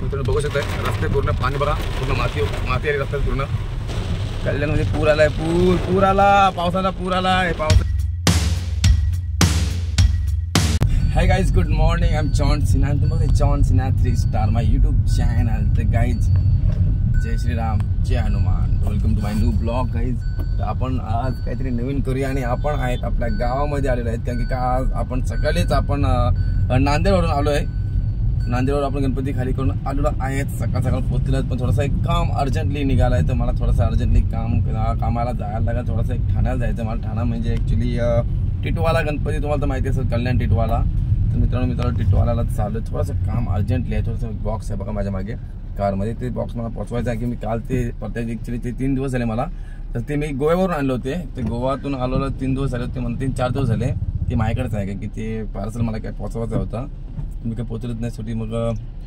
मित्रांनो बघू शकताय रस्ते पूर्ण पाणी बघा, पूर्ण माती माती आली रस्त्यात पूर्ण. कल्याणमध्ये पूर आलाय, पूर आला, पावसाचा पूर आलाय. Hi guys, good morning. I am John Sinha. तुम्ही John Sinha 3 star my YouTube channel. तर गाइज जय श्रीराम, जय Hanuman. Welcome to my new blog guys. तर आपण आज काहीतरी नवीन करूया आणि आपण आहेत आपल्या गावामध्ये आलेलो आहेत. कारण की आज आपण सकाळीच आपण नांदेडवरून आलो आहे. नांदेडवर आपण गणपती खाली करून आलेलो आहेत. सकाळ सकाळ पोहोचलेत, पण थोडंसं एक काम अर्जंटली निघालं आहे. तर मला थोडंसं अर्जंटली कामाला जायला लागेल. थोडंसं एक ठाण्याला जायचं मला. ठाणा म्हणजे ॲक्च्युली टिटवाला गणपती तुम्हाला तर माहिती असेल, कल्याण टिटवाला. तर मित्रांनो टिटवाला चालू आहे. थोडंसं काम अर्जंटली आहे. थोडंसं बॉक्स आहे बघा माझ्या मागे कारमध्ये. ते बॉक्स मला पोचवायचं आहे. की मी काल ते प्रत्येक ॲक्च्युली ते 3 दिवस झाले मला. तर ते मी गोव्यावरून आणले होते. ते गोव्यातून आलेलं 3 दिवस झाले होते, मला 3-4 दिवस झाले. ते माझ्याकडेच आहे की ते पार्सल मला काय पोचवायचं होतं. मी काही पोचलत नाही शेवटी. मग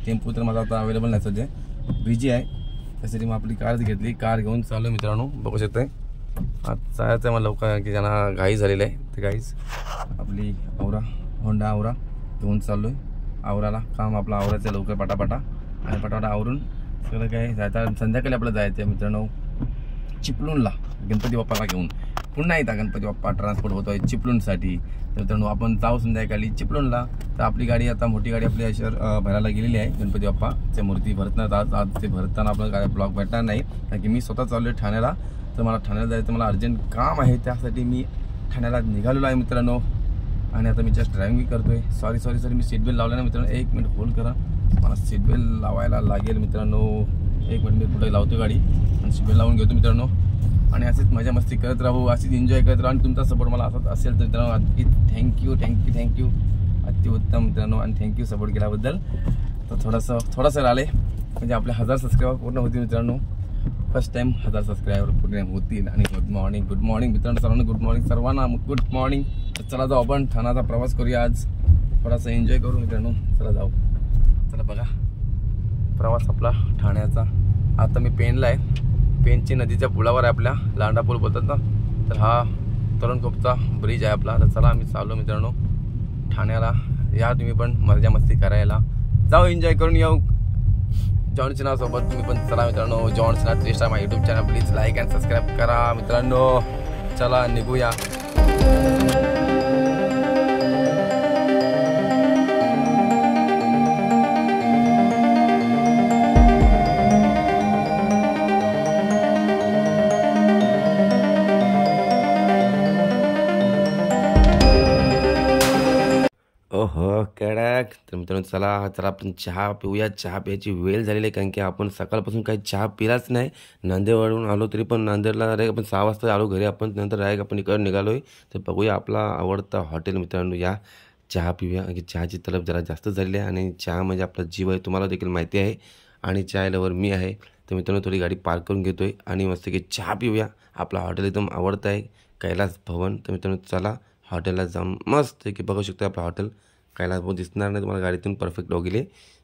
टेम्पो तर माझा आता अवेलेबल नाही, सध्या बिझी आहे. त्यासाठी मग आपली कार घेतली. कार घेऊन चालू मित्रांनो, बघू शकताय. आज जायचं आहे मला लवकर, की ज्यांना घाई झालेलं आहे. तर गाईज आपली होंडा आवरा घेऊन चाललो आहे. आवराला काम आपलं आवरायचं लवकर पटापटा. आणि पटापटा आवरून सगळं काय जायचं. संध्याकाळी आपल्याला जायचं आहे मित्रांनो चिपळूणला गणपती बाप्पाला घेऊन. पुन्हा एकदा गणपती बाप्पा ट्रान्सपोर्ट होतो आहे चिपळूणसाठी. तर मित्रांनो आपण जाऊ संध्याकाळी चिपळूणला. तर आपली गाडी आता मोठी गाडी आपली अशा भरायला गेलेली आहे. गणपती बाप्पाच्या मूर्ती भरतात. आज ते भरताना आपल्याला गाडी ब्लॉक भेटणार नाही, कारण की मी स्वतः चाललो आहे ठाण्याला. तर मला ठाण्याला जायचं, मला अर्जंट काम आहे. त्यासाठी मी ठाण्याला निघालेलो आहे मित्रांनो. आणि आता मी जस्ट ड्रायव्हिंग करतोय. सॉरी मी सीट बेल्ट लावलं ना मित्रांनो. 1 मिनिट होल्ड करा, मला सीट बेल्ट लावायला लागेल मित्रांनो. 1 मिनिट मी कुठे लावतो गाडी आणि सीट बेल्ट लावून घेतो मित्रांनो. आणि असेच मजा मस्ती करत राहू, अशीच एन्जॉय करत राहू. आणि तुमचा सपोर्ट मला असंच असेल तर मित्रांनो अति थँक्यू अति उत्तम मित्रांनो. आणि थँक्यू सपोर्ट केल्याबद्दल. तर थोडंसं राहिले म्हणजे आपले 1000 सबस्क्रायबर पूर्ण होतील मित्रांनो. फर्स्ट टाइम 1000 सबस्क्रायबर पूर्ण होतील. आणि गुड मॉर्निंग मित्रांनो सर्वांना. सर्वांना गुड मॉर्निंग. तर चला जाऊ आपण ठाण्याचा प्रवास करूया आज. थोडासा एन्जॉय करू मित्रांनो. चला बघा प्रवास आपला ठाण्याचा. आता मी पेनला आहे. पेनची नदीच्या पुलावर आहे, आपल्या लांडा पूल बोलतात ना. तर हा तरुणखोपचा ब्रिज आहे आपला. तर चला आम्ही चाललो मित्रांनो ठाण्याला. या तुम्ही पण मजा मस्ती करायला जाऊ, एन्जॉय करून येऊ जॉन सिन्हा सोबत. तुम्ही पण चला मित्रांनो. जॉन सिन्हा 3 स्टार माझ्या YouTube channel please like and subscribe करा मित्रांनो. चला निघूया. ओहो कडक. तर मित्रांनो चला आपण चहा पिऊया. चहा प्यायची वेळ झालेली आहे, कारण की आपण सकाळपासून काही चहा पिलाच नाही. नांदेडवरून आलो तरी पण नांदेडला डायरेक्ट आपण 6 वाजता आलो घरी. आपण नंतर डायरेक्ट आपण इकडे निघालो आहे. तर बघूया आपला आवडता हॉटेल मित्रांनो. या चहा पिऊया, कारण की चहाची तलब जरा जास्त झालेली आहे. आणि चहा म्हणजे आपला जीव आहे, तुम्हाला देखील माहिती आहे. आणि चहा लवर मी आहे. तर मित्रांनो थोडी गाडी पार्क करून घेतो आहे आणि मस्त की चहा पिऊया. आपला हॉटेल एकदम आवडतं आहे, कैलास भवन. तर मित्रांनो चला हॉटेलला जाऊन मस्त की बघू शकतो आपलं हॉटेल. कैलास भवन दिसणार नाही तुम्हाला गाडीतून, परफेक्ट डॉगीले.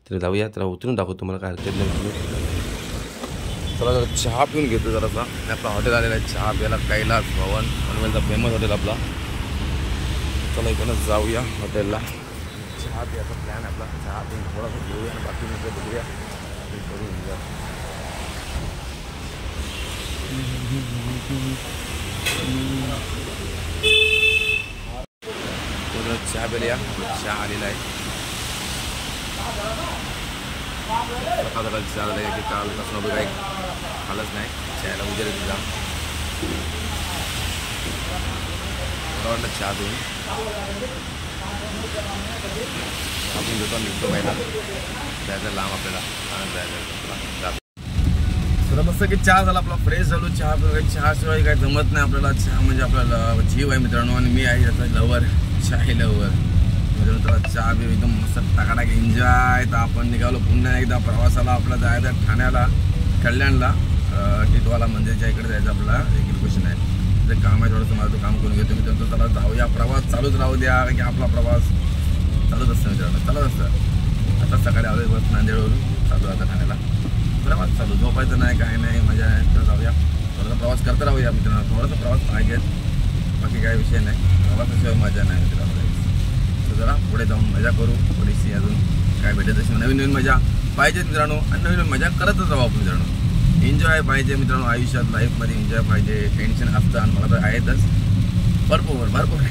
तर जाऊया, तर उतरून दाखवतो तुम्हाला काय हरकत नाही. चला जरा चहा पिऊन घेतो जरासा. आपला हॉटेल आलेला आहे चहा प्यायला, कैलास भवन पनवेलचा फेमस हॉटेल आपला. चला इकडनं जाऊया हॉटेलला. चहा प्यायचा प्लॅन आपला. चहा पिऊन थोडासा घेऊया आणि बाकी नंतर बघूया चहा पेल्या. चहा आलेला आहे. सकाळ चहा झाला की काल कसं काही खालच नाही. चहाला उजेड येते जा. मला वाटलं चहा देऊन आपण घेतो निघतो पहिला. जायचं लांब आपल्याला जायचं. तर मस्त की चहा झाला आपला, फ्रेश झालो. चहाशिवाय काही जमत नाही आपल्याला. चहा म्हणजे आपल्याला जीव आहे मित्रांनो. आणि मी आहे याचा लवर, चाय लवर मित्रांनो. तर चहा बी एकदम मस्त टाकाटाक एन्जॉय. तर आपण निघालो पुन्हा एकदा प्रवासाला. आपला जायचं ठाण्याला, कल्याणला टिटवाला मंदिरच्या इकडे जायचं आपल्याला. एक लोकेशन आहे, ते काम आहे थोडंसं मला. तो काम करून घेतो मित्रांनो. चला जाऊया. प्रवास चालूच राहू द्या, कारण की आपला प्रवास चालूच असतं मित्रांनो, चालूच असतं. आता सकाळी आलो बस नांदेडवरून, चालू आता ठाण्याला प्रवास चालू. झोपायचं नाही, काय नाही, मजा आहे. तर जाऊया थोडासा प्रवास करता राहूया मित्रांनो. थोडासा प्रवास पाहिजे, बाकी काही विषय नाही. प्रवासाशिवाय मजा नाही मित्रांनो. तर जरा पुढे जाऊन मजा करू थोडीशी. अजून काय भेटत असेल नवीन मजा पाहिजे मित्रांनो, आणि नवीन मजा करतच राहू आपण मित्रांनो. एन्जॉय पाहिजे मित्रांनो आयुष्यात, लाईफमध्ये एन्जॉय पाहिजे. टेन्शन असतं आणि मला तर आहेतच भरपूर भरपूर.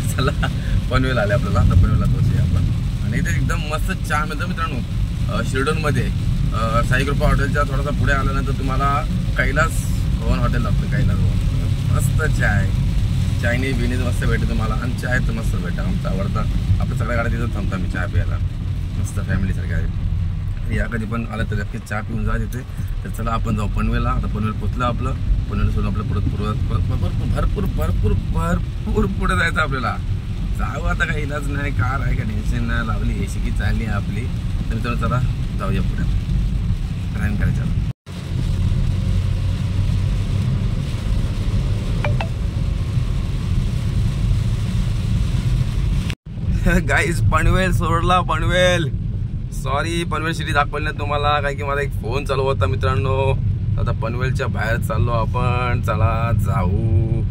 चला पनवेल आले आपल्याला, आता पनवेलला पोहोचूया आपण. आणि इथे एकदम मस्त चहा मिळतो मित्रांनो शिर्डोनमध्ये. साई कृपा हॉटेलच्या थोडासा पुढे आल्यानंतर तुम्हाला कैलास भवन हॉटेल लागतं. कैलास भवन मस्त चहा आहे. चायनीज बिनीज मस्त भेटते तुम्हाला, आणि चहा तर मस्त भेटा. आमचा आवडता आपल्या सगळ्या गाड्या तिथं थांबता मी चहा प्यायला. मस्त फॅमिलीसारखं आहे. या कधी पण आलं तर नक्कीच चहा पिऊन जा तिथे. तर चला आपण जाऊ पनवेलला. आता पनवेल पोचलं आपलं. पनवेल सोडून आपलं भरपूर भरपूर भरपूर पुढे जायचं आपल्याला. जाऊ आता काही इलाज नाही, कार आहे का टेन्शन नाही, लावली एसी की चालली आहे आपली. तर मित्रांनो चला जाऊया पुढे, ड्राईव्ह करायचं. गाईज पनवेल सोडला, पनवेल. सॉरी पनवेल सिटी दाखवली नाही तुम्हाला, कारण की माझा एक फोन चालू होता मित्रांनो. आता पनवेलच्या बाहेर चाललो आपण. चला जाऊ.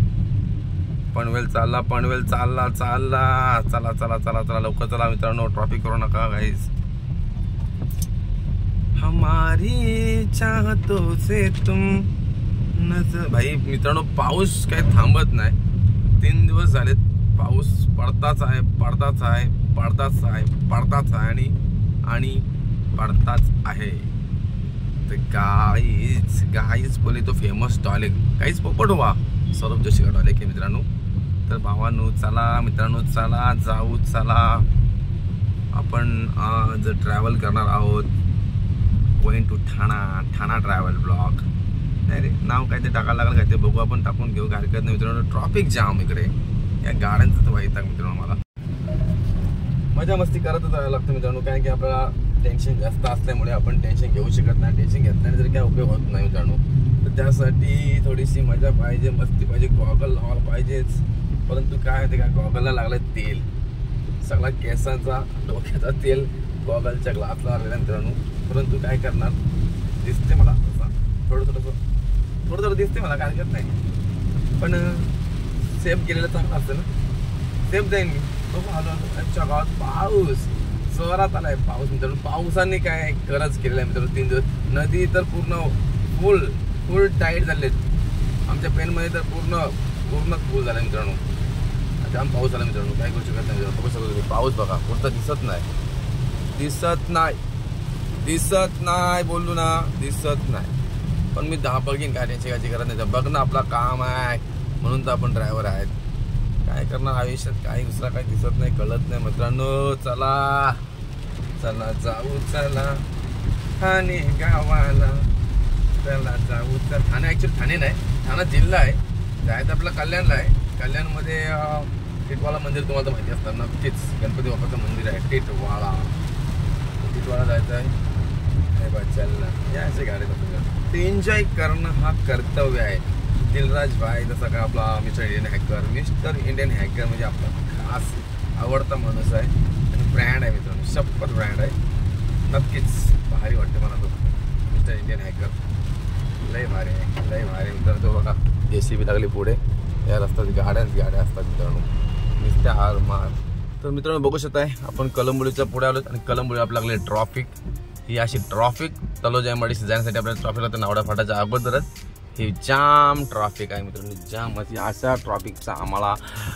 पनवेल चालला, पनवेल चालला चालला. चला चला चला चला लवकर चला मित्रांनो, ट्रॉफिक करू नका गाईज. हमारी चाहतों से तुम नजर. भाई मित्रांनो पाऊस काही थांबत नाही. 3 दिवस झालेत पाऊस पडताच आहे, पडताच आहे, पडताच आहे, पडताच आहे आणि पडताच आहे. तर गाईज बोले तो फेमस टॉयलेट काहीच पोपट व्हा सौरभ जोशी का टॉयलेट आहे मित्रांनो. तर भावांनो चला मित्रांनो, चला जाऊ. चला आपण आज ट्रॅव्हल करणार आहोत going to Thana travel blog. नाही रे नाव काय ते टाकायला लागलं काय ते बघू आपण, टाकून घेऊ काय हरकत नाही मित्रांनो. ट्रॉफिक जाम इकडे, या गाड्यांचं तर वैताग मित्रांनो. मला मजा मस्ती करतच राहायला लागतं मित्रांनो, कारण की आपल्याला टेन्शन जास्त असल्यामुळे आपण टेन्शन घेऊ शकत नाही. टेन्शन घेतल्याने जर काय उपयोग होत नाही मित्रांनो. तर त्यासाठी थोडीशी मजा पाहिजे, मस्ती पाहिजे, गॉगल लावायला पाहिजेच. परंतु काय होते का, गॉगलला लागलं तेल, सगळा केसांचा डोक्याचा तेल गॉगलच्या ग्लासला लागलेला मित्रांनो. परंतु काय करणार, दिसते मला थोडं दिसते मला, काय हरकत नाही. पण सेफ केलेलं चांगलं असतं ना, सेफ जाईन मी. बघू आलो आमच्या गावात पाऊस जोरात आलाय. पाऊस मित्रांनो, पावसाने काय गरज केलेला आहे मित्रांनो. 3 दिवस नदी तर पूर्ण फुल टाईट झालेत. आमच्या पेनमध्ये तर पूर्ण फुल झाला मित्रांनो. जाम पाऊस आला मित्रांनो, काय करू शकत नाही. बघू शकतो पाऊस बघा, कुठं दिसत नाही बोललो ना, दिसत नाही. पण मी धापळकीन काय टेन्शन करत नाही. बघ ना आपला काम आहे म्हणून तर आपण ड्रायव्हर आहेत. काय करणार आयुष्यात, काही दुसरा काही दिसत नाही, कळत नाही मित्रांनो. चला चला जाऊ, चला ठाणे गावाला, चला जाऊ. तर ठाणे ॲक्च्युअली ठाणे नाही, ठाणा जिल्हा आहे. जायचं आपलं कल्याणला आहे. कल्याणमध्ये टिटवाळा मंदिर तुम्हाला माहिती असतं नक्कीच. गणपती बाप्पाचं मंदिर आहे टिटवाळा जायचं आहे. चलना या असे गाड्या ते एन्जॉय करणं हा कर्तव्य आहे. दिलराज भाई जसा का आपला मिस्टर इंडियन हॅकर म्हणजे आपला खास आवडता माणूस आहे आणि ब्रँड आहे मित्रांनो, शपथ ब्रँड आहे. नक्कीच भारी वाटते मला तो मिस्टर इंडियन हॅकर. लय भारी आहे, लय भारी मित्रांनो. तो बघा JCB लागली पुढे, या रस्त्यात गाड्या असतात मित्रांनो, नुसत्या हार मार. तर मित्रांनो बघू शकताय आपण कलंबोलीच्या पुढे आलो आणि कलंबोली आपल्याला लागले ट्रॉफिक. ही अशी ट्रॉफिक तलोजाईमाडी जाण्यासाठी आपल्याला ट्रॉफिक लागतं. नावडा फाटाच्या अगोदरच ही जाम ट्रॉफिक आहे मित्रांनो, जाम. अशा ट्रॉफिकचा आम्हाला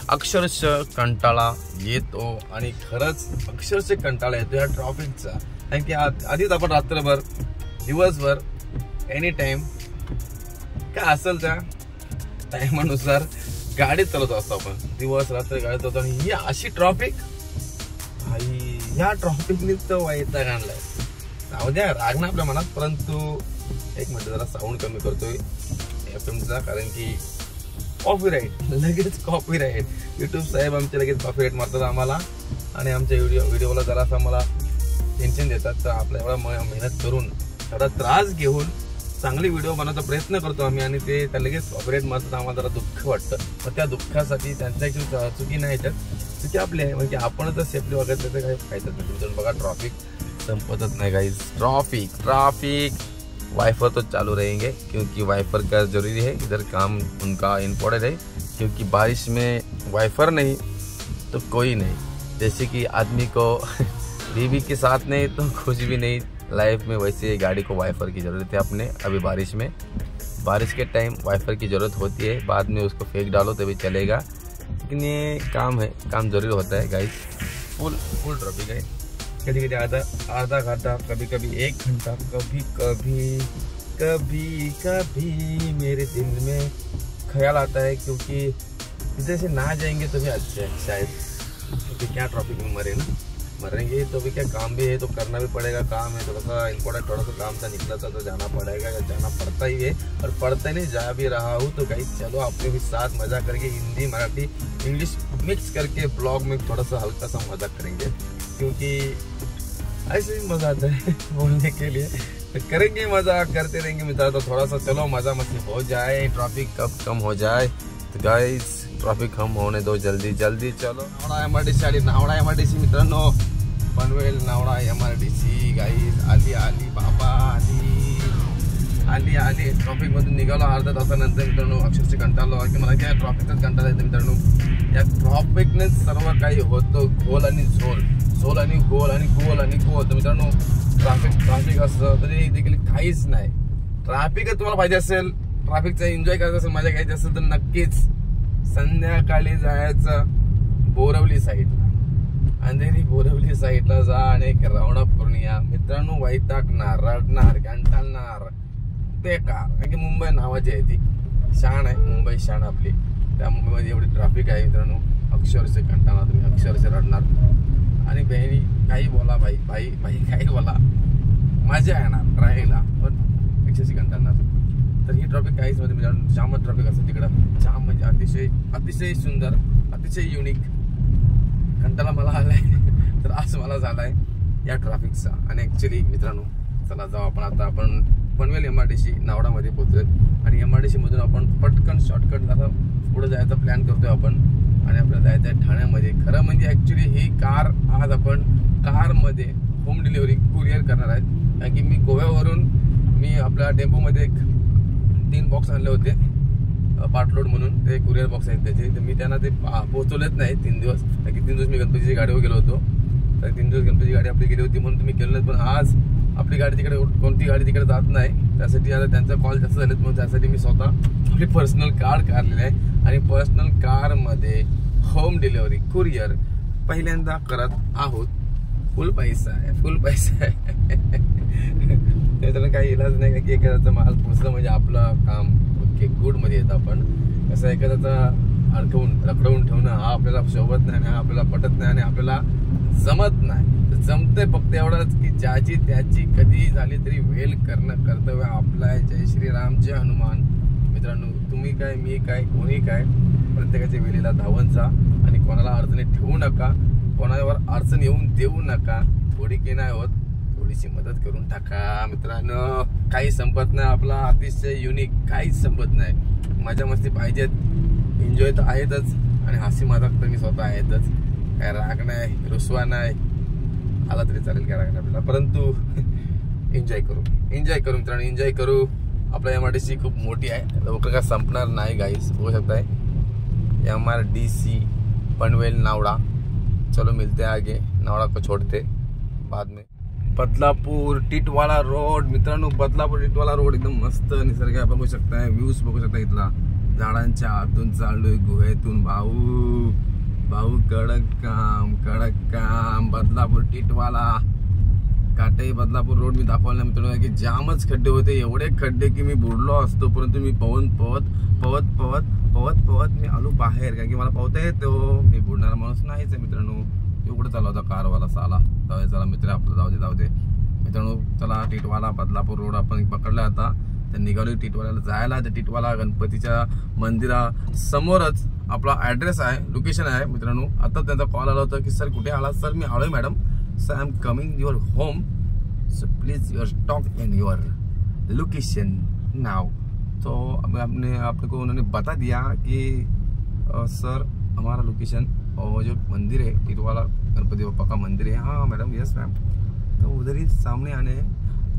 अक्षरशः कंटाळा येतो आणि खरंच अक्षरशः कंटाळा येतो या ट्रॉफिकचा. कारण की आधीच आपण रात्रभर दिवसभर एनी टाइम काय असेल त्या टायमानुसार गाडी चालवत असतो आपण, दिवस रात्र गाडी चालवतो. आणि ही अशी ट्रॉफिक, ह्या ट्रॉफिकनीच तर वैताग आणलाय. जाऊ द्या, राग ना आपल्या मनात. परंतु एक मिनिट जरा साऊंड कमी करतोय FMचा, कारण की कॉपीराईट, लगेच कॉपीराईट. युट्यूब साहेब आमचे लगेच कॉपीराईट मारतात आम्हाला आणि आमच्या व्हिडिओला जरासा मला टेन्शन देतात. तर आपल्या एवढा मेहनत करून थोडा त्रास घेऊन चांगली व्हिडिओ बनवण्याचा प्रयत्न करतो आम्ही आणि ते लगेच कॉपीराईट मारतात. आम्हाला जरा दुःख वाटतं. मग त्या दुःखासाठी त्यांचा ॲक्च्युली चुकी नाही, याच्यात चुकी आपली आहे. म्हणजे आपण जर सेफली वागत तर काही फायदा नाही. तुम्ही बघा ट्रॉफिक संपतच नहीं गाइस, ट्रैफिक वाइफर तो चालू रहेंगे क्योंकि वाइफर का ज़रूरी है, इधर काम उनका इम्पोर्टेंट है क्योंकि बारिश में वाइफर नहीं तो कोई नहीं। जैसे कि आदमी को बीवी के साथ नहीं तो कुछ भी नहीं लाइफ में। वैसे गाड़ी को वाइपर की ज़रूरत है अपने। अभी बारिश के टाइम वाइपर की ज़रूरत होती है, बाद में उसको फेंक डालो तभी चलेगा। लेकिन ये काम है, काम ज़रूरी होता है गाइस। फुल ट्रैफिक है, कभी कभी आधा घंटा, कभी कभी 1 घंटा, कभी मेरे दिल में ख्याल आता है क्योंकि इधर से ना जाएंगे तो भी अच्छा है शायद, क्योंकि क्या ट्रैफिक में मरेंगे तो भी क्या, काम भी है तो करना भी पड़ेगा। काम है थोड़ा सा इम्पोर्टेंट, थोड़ा सा काम था निकला था तो जाना पड़ेगा, या जाना पड़ता ही है। और पढ़ते नहीं जा भी रहा हूँ तो गाइस चलो आपके भी साथ मजा करके हिंदी मराठी इंग्लिश मिक्स करके ब्लॉग में थोड़ा सा हल्का सा मजा करेंगे, क्योंकि ऐसे ही मजा आता है बोलने के लिए। तो करेंगे मजा, करते रहेंगे मित्र। तो थोड़ा सा चलो मजा मस्ती हो जाए, ट्रैफिक कब कम हो जाए। तो गाइस ट्रॅफिक कम होने दो, जल्दी जल्दी चलो। नावडा MRTC आली, नावडा MRTC मित्रांनो, पनवेल नावडा MRTC गाईज आली बाबा, आली ट्रॅफिक मधून निघालो अर्ध्या तासानंतर मित्रांनो। अक्षरशः कंटाळलो की मला काय ट्रॅफिकच कंटाळा येतो मित्रांनो। या ट्रॅफिकने सर्व काही होतं, घोल आणि झोल आणि गोल आणि गोल आणि गोल। तर मित्रांनो ट्रॅफिक असं तरी देखील काहीच नाही। ट्रॅफिक तुम्हाला पाहिजे असेल, ट्रॅफिकचा एन्जॉय करायचा असेल, मजा घ्यायची असेल तर नक्कीच संध्याकाळी जायचं बोरवली साईडला, अंधेरी बोरवली साईडला जा आणि एक राऊंड अप करून या मित्रांनो। वैतागणार, रडणार, कंटाळणार बेकार, कारण की मुंबई नावाची आहे ती, शान आहे मुंबई, शान आपली। त्या मुंबईमध्ये एवढी ट्रॅफिक आहे मित्रांनो, अक्षरशः कंटाळणार तुम्ही, अक्षरशः रडणार। आणि बहिणी काही बोला, भाई काही बोला, मजा येणार राहायला, पण अक्षरशः कंटाळणार। तर ही ट्रॅफिक काहीच मध्ये मित्रांनो जामच ट्रॅफिक असतं तिकडं, जाम म्हणजे अतिशय सुंदर, अतिशय युनिक। कंटाळा मला आलाय, तर आज मला झालाय या ट्रॅफिकचा। आणि ऍक्च्युली मित्रांनो चला जाऊ आपण पनवेल MRTC नावडामध्ये पोहोचलोय, आणि MRTC मधून आपण पटकन शॉर्टकट जरा पुढे जायचा प्लॅन करतोय आपण, आणि आपल्याला जायचं आहे ठाण्यामध्ये। खरं म्हणजे ऍक्च्युली ही कार आज आपण कारमध्ये होम डिलिव्हरी कुरिअर करणार आहेत, कारण की मी गोव्यावरून आपल्या टेम्पोमध्ये 3 बॉक्स आणले होते पार्टलोड म्हणून, ते कुरिअर बॉक्स आहेत त्याचे। तर मी त्यांना ते पोहोचवलेच नाही 3 दिवस, कारण की 3 दिवस मी गणपतीच्या गाडीवर गेलो होतो। तर 3 दिवस गणपतीची गाडी आपली गेली होती म्हणून तुम्ही केलं नाही, पण आज आपली गाडी तिकडे, कोणती गाडी तिकडे जात नाही, त्यासाठी आता त्यांचा कॉल जास्त झालेत म्हणून त्यासाठी मी स्वतः आपली पर्सनल कार काढलेली आहे, आणि पर्सनल कारमध्ये होम डिलिव्हरी कुरिअर पहिल्यांदा करत आहोत। फुल पैसा आहे त्याच्यानं काही इलाज नाही, की एखाद्याचा माल पोचलं म्हणजे आपलं काम ओके गुड मध्ये येतं। आपण कसं एखाद्याचा रखडवून ठेवणं हा आपल्याला शोभत नाही, हा आपल्याला पटत नाही, आणि आपल्याला जमत नाही। जमतंय फक्त एवढंच की ज्याची त्याची कधी झाली तरी वेल करणं कर्तव्य आपलं आहे। जय श्रीराम, जय हनुमान। मित्रांनो तुम्ही काय, मी काय, कोणी काय, प्रत्येकाच्या वेळेला धावून जा, आणि कोणाला अडचणी ठेवू नका, कोणावर अडचण येऊन देऊ नका। थोडी की नाही होत, थोडीशी मदत करून टाका मित्रांनो। काही संपत नाही आपला, अतिशय युनिक, काहीच संपत नाही। मजा मस्ती पाहिजेत, एन्जॉय तर आहेतच, आणि हसी मजाक तर मी स्वतः आहेतच। काय राग नाही, रुसवा नाही, आला तरी चालेल, काय राग नाही आपल्याला, परंतु एन्जॉय करू मित्रांनो, एन्जॉय करू। आपला MRTC खूप मोठी आहे, लवकर काय संपणार नाही गाईस, बघू शकताय MRTC पनवेल नावडा। चलो मिलते हैं आगे, नावड़ा को छोड़ते बाद में। बदलापूर टिटवाला रोड मित्रांनो, बदलापूर टिटवाला रोड एकदम मस्त निसर्ग आहे, बघू शकताय, व्ह्यूज बघू शकता इथला। झाडांच्या आतून चाललोय, गुहेतून भाऊ कडक काम। बदलापूर टिटवाला काटे बदलापूर रोड मी दाखवला मित्रांनो, की जामच खड्डे होते, एवढे खड्डे की मी बुडलो असतो, परंतु मी पवत मी आलो बाहेर, कारण की मला पवता येतो, मी बुडणारा माणूस नाहीच आहे मित्रांनो। एवढं चालू होता कारवाला, चला मित्र आपलं जाऊ दे मित्रांनो। चला टिटवाला बदलापूर रोड आपण पकडला आता, तर निघालो टिटवाल्याला जायला। तर टिटवाला गणपतीच्या मंदिरा समोरच आपला ऍड्रेस आहे, लोकेशन आहे मित्रांनो। आता त्यांचा कॉल आला होता की सर कुठे आला? सर मी आलोय madam, sir I am coming your home, so please your stock in your location now. तो आपको उन्होंने बता दिया कि सर हमारा लोकेशन और जो मंदिर है टिटवाला गणपति बप्पा का मंदिर है, हाँ मैडम, यस मैम, तो उधर ही सामने आने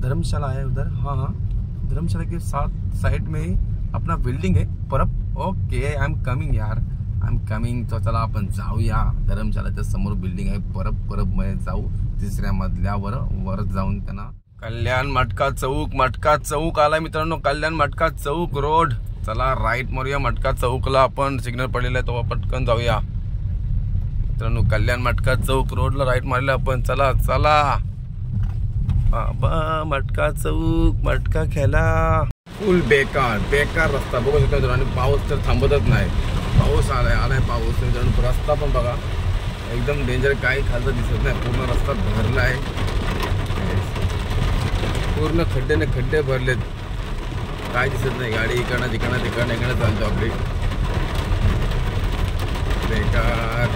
धर्मशाला है उधर, हाँ धर्मशाला के साथ साइड में ही अपना बिल्डिंग है Parab. Okay I am coming यार, आई एम कमिंग। तो चला आपण जाऊया, धर्मशालाच्या समोर बिल्डिंग आहे परब मध्ये जाऊ, तिसऱ्या मजल्यावर वर जाऊन त्यांना कल्याण मटका चौक आलाय मित्रांनो. कल्याण मटका चौक रोड. चला राईट मारूया मटका चौकला. आपण सिग्नल पडलेला आहे तो पटकन जाऊया मित्रांनो. कल्याण मटका चौक रोडला राईट मारले आपण. चला चला बाबा मटका चौक मटका खेळा. फुल बेकार रस्ता बघू शकता मित्रांनो. आणि पाऊस तर थांबतच नाही. पाऊस आलाय पाऊस मित्रांनो. रस्ता पण बघा एकदम डेंजर. काही खालचं दिसत नाही. पूर्ण रस्ता भरला आहे. पूर्ण खड्डे भरलेत. काय दिसत नाही. गाडी इकडनं तिकडनं चालतो आपली. बेकार.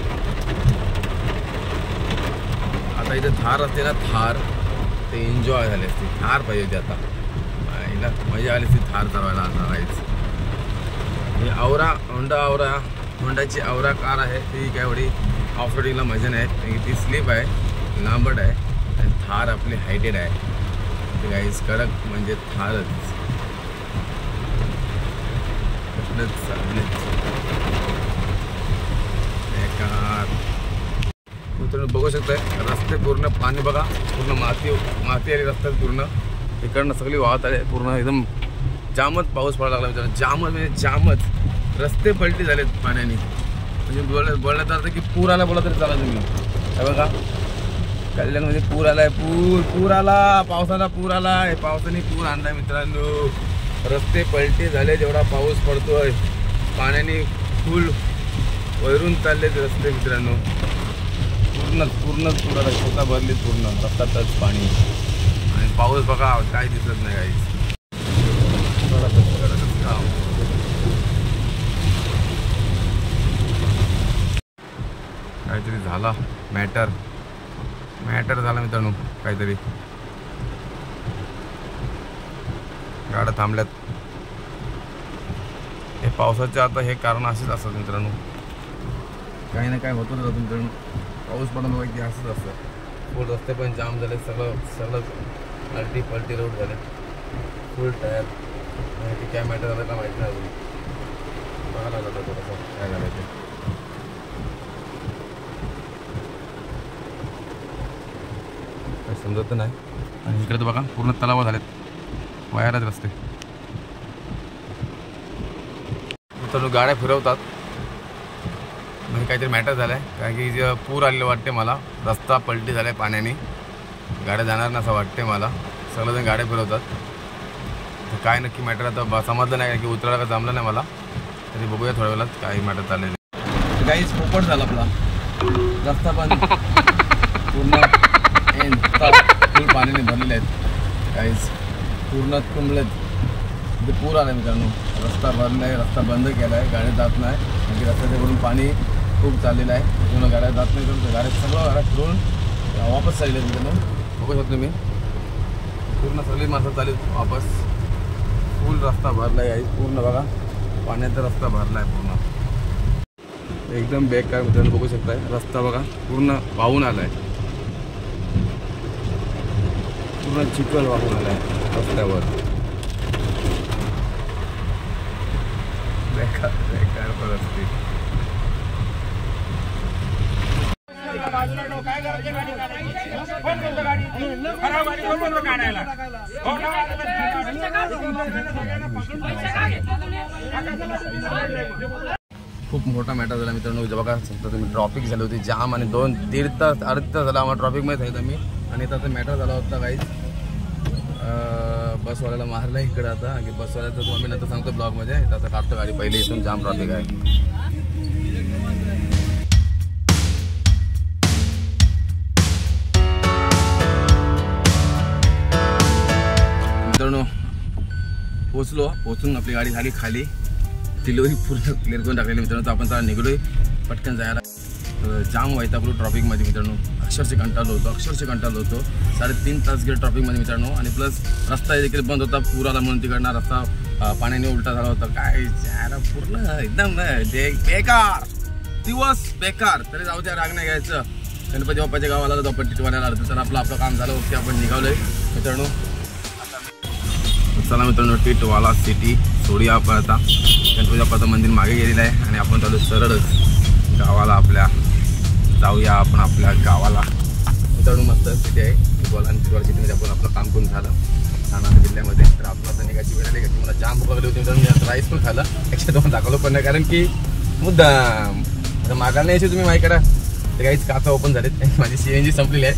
आता इथे थार असते ना थार ते एन्जॉय झाले असते. थार पाहिजे होती आता. हिला मजा आली असती थार चालवायला. आता राहायचं ही होंडाची आवरा कार आहे. ती काय एवढी ऑफ रोडिंगला मजा नाही. ती स्लीप आहे लांबट आहे. आणि थार आपली हायटेड आहे. ते गाईज कडक म्हणजे थारच. मित्रांनो बघू शकताय रस्ते पूर्ण पाणी बघा. पूर्ण माती आली रस्त्यात पूर्ण. इकडनं सगळी वाहत आली पूर्ण. एकदम जामच पाऊस पडायला लागला मित्रांनो. जामच रस्ते पलटी झालेत पाण्याने. म्हणजे बोलण्यात अर्थ की पूर आला बोला तरी चाला तुम्ही. हे बघा कल्याणमध्ये पूर आलाय. पूर आला. पावसाला पूर आलाय. पावसाने पूर आणलाय मित्रांनो. रस्ते पलटी झाले. जेवढा पाऊस पडतोय पाण्याने फुल वैरून चाललेत रस्ते मित्रांनो. पूर्ण रस्ता भरलीत पूर्ण. रस्त्यातच पाणी आणि पाऊस बघा काय दिसत नाही काही. काहीतरी झाला मॅटर झाला मित्रांनो. काहीतरी गाड्या थांबल्यात. हे पावसाचे आता हे कारण असेच असतात मित्रांनो. काही ना काय होतच राहतं मित्रांनो. पाऊस पडणं माहिती असंच असतं. फुल रस्ते पण जाम झाले. सगळं पलटी रोड झाले. फुल टायर. माहिती काय मॅटर झालं का माहिती नाही अजून. बघायला जातं थोडंसं काय झालं ते. काय समजत नाही. आणि इकडे तर बघा पूर्ण तलाव झालेत. वायरच रस्ते. मित्रांनो गाड्या फिरवतात म्हणजे काहीतरी मॅटर झालं आहे. कारण की पूर आलेलं वाटते मला. रस्ता पलटी झाला आहे पाण्याने. गाड्या जाणार ना असं वाटते मला. सगळेजण गाड्या फिरवतात. तर काय नक्की मॅटर आता समजलं नाही की उतरायला का जमलं नाही मला. तरी बघूया थोड्या वेळात काही मॅटर चाललेलं. काहीच पोपट झाला आपला रस्ता पण पूर्ण फुल पाण्याने भरलेले आहेत. काहीच पूर्ण तुंबलेत. ते पूर आला मित्रांनो. रस्ता भरला आहे. रस्ता बंद केला आहे. गाड्या जात नाही. म्हणजे रस्त्याच्याकडून पाणी खूप चाललेलं आहे. पूर्ण गाड्या जात नाही. तर गाड्या गाड्या फिरून वापस चालले मित्रांनो. बघू शकतो तुम्ही पूर्ण सगळी माणसं चालली वापस. फुल रस्ता भरला आहे. पूर्ण बघा पाण्याचा रस्ता भरला आहे पूर्ण. एकदम बेकार मित्रांनो. बघू शकताय रस्ता बघा पूर्ण वाहून आला आहे. पूर्ण चिखल वाहून आला आहे रस्त्यावर. बेकार परिस्थिती. खूप मोठा मॅटर झाला मित्रांनो. बघा समजा तुम्ही ट्रॉफिक झाली होती जाम. आणि 2-1.5 तास अर्धा तास झाला आम्हाला ट्रॉफिकमध्ये जायचं मी. आणि त्याचा मॅटर झाला होता काहीच. बसवाल्याला मारला इकडं. आता की बसवाल्याचं तुम्हाला मी नंतर सांगतो ब्लॉगमध्ये. आता काढतो गाडी. पहिले इथून जाम ट्रॉफिक आहे मित्रांनो. पोचून आपली गाडी झाली खाली. डिलिव्हरी पूर्ण क्लिअर करून टाकलेली मित्रांनो. तर आपण त्याला निघलोय पटकन जायला. जाम व्हायचं आपलं ट्रॉफिकमध्ये मित्रांनो. अक्षरशः कंटाळलो होतो. 3.5 तास गेले ट्रॉफिकमध्ये मित्रांनो. आणि प्लस रस्ता देखील बंद होता. पुराला म्हणून तिकडनं रस्ता पाण्याने उलटा झाला होता. काय पूर्ण एकदम बेकार दिवस बेकार. तरी जाऊ द्या राग नाही घ्यायचं. गणपती बाप्पाच्या गावाला जाऊ आपण टिटवाण्याला अर्ध. तर आपलं काम झालं. ओके आपण निघालोय मित्रांनो. चला मित्रांनो टिटवाला सिटी सोडूया आपण आता. गणपती बाप्पाचं मंदिर मागे गेलेलं आहे. आणि आपण चालू सरळच गावाला आपल्या जाऊया आपण आपल्या गावाला. मित्रांनो मस्त सिटी आहे टिटवाळा आणि टिटवाळा सिटीमध्ये आपण आपलं काम करून झालं ठाणा जिल्ह्यामध्ये. तर आपलं आता निघायची वेळ आली का मला जाम भूक लागली होती मित्रांनो. मी राईस पण खाल्लं 102 दाखवलं पण नाही कारण की मुद्दाम आता मागायला यायचे तुम्ही माझ्याकडं. तर काहीच काचा ओपन झालेत. माझी CNG संपलेली आहे.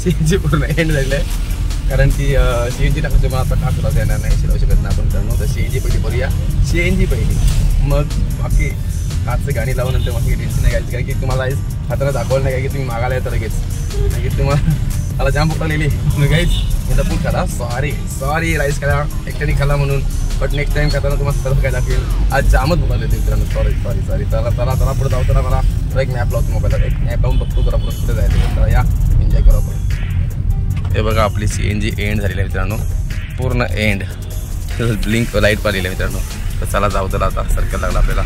CNG पूर्ण एंड झालेलं आहे कारण की CNG टाकायचं मला आता का सुद्धा येणार नाही शिरावू शकत नाही आपण मित्रांनो. तर CNG पहिली भरूया. CNG पहिली मग बाकी काचचं गाणी लावून नंतर बाकी टेन्शन नाही घ्यायचं कारण की तुम्हाला हाताला दाखवलं नाही की तुम्ही मागायला येतं लगेच नाही की तुम्हाला मला जाम भूक लागलेली गाईज. एकदा फूड खाला सॉरी राईस खाला एकट्याने खाला म्हणून बट नेक्स्ट टाइम खाताना तुम्हाला सर्व काय लागेल. आज जामच भूक लागली मित्रांनो. सॉरी चला पुढे जाऊ. तर मला एक मॅप लावतो मोबाईलला. एक मॅप लावून बघतो जरा पुढे कुठे जायचं. तर या एन्जॉय करू आपण. हे बघा आपली CNG एंड झालेली आहे मित्रांनो. पूर्ण एंड ब्लिंक लाईट पाहिलेली आहे मित्रांनो. तर चला जाऊ. तर आता सर्कल लागला आपल्याला.